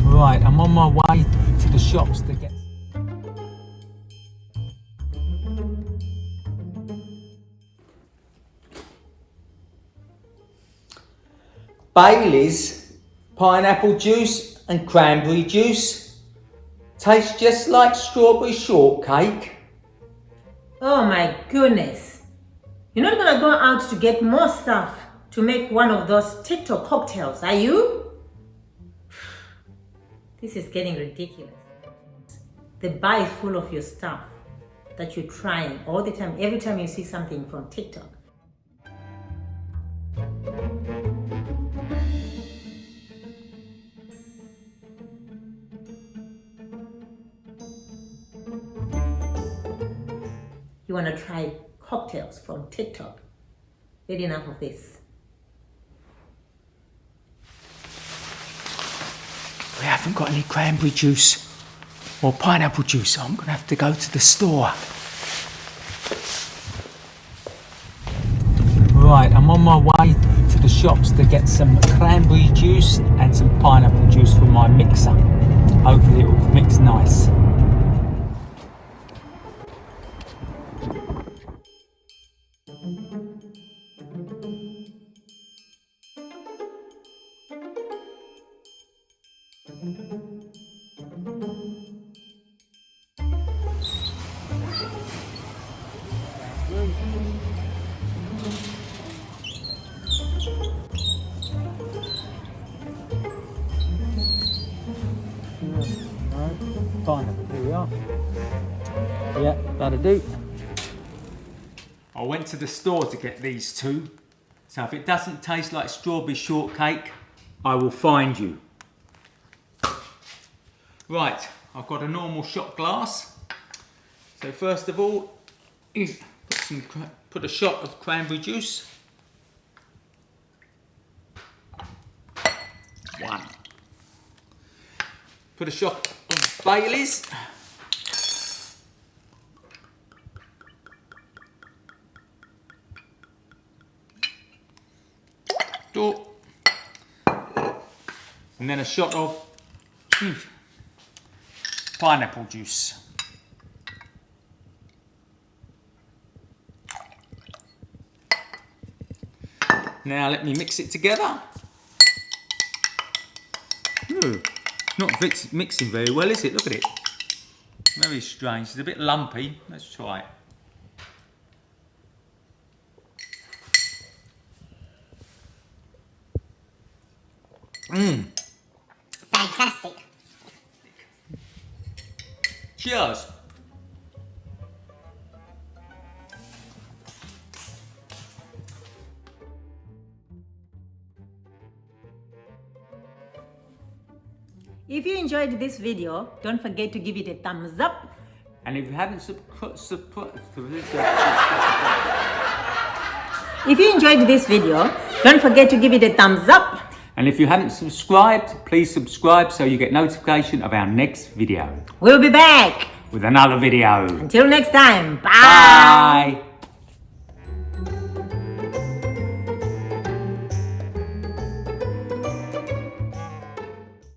Right, I'm on my way to the shops to get... Bailey's pineapple juice and cranberry juice tastes just like strawberry shortcake. Oh my goodness. You're not gonna go out to get more stuff to make one of those TikTok cocktails, are you? This is getting ridiculous. The bar is full of your stuff that you're trying all the time, every time you see something from TikTok. You want to try cocktails from TikTok. Get enough of this. We haven't got any cranberry juice or pineapple juice, so I'm going to have to go to the store. Right, I'm on my way to the shops to get some cranberry juice and some pineapple juice for my mixer. Hopefully it will mix nice. Pineapple, here we are. Yeah, that'll do. I went to the store to get these two, so if it doesn't taste like strawberry shortcake, I will find you. Right, I've got a normal shot glass. So first of all, put a shot of cranberry juice. 1. Put a shot of Bailey's. 2. And then a shot of pineapple juice. Now let me mix it together. Not mixing very well, is it? Look at it. Very strange. It's a bit lumpy. Let's try it. Fantastic. Cheers. If you enjoyed this video, don't forget to give it a thumbs up. And if you haven't If you enjoyed this video, don't forget to give it a thumbs up. And if you haven't subscribed, please subscribe so you get notification of our next video. We'll be back With another video. until next time. Bye. Bye.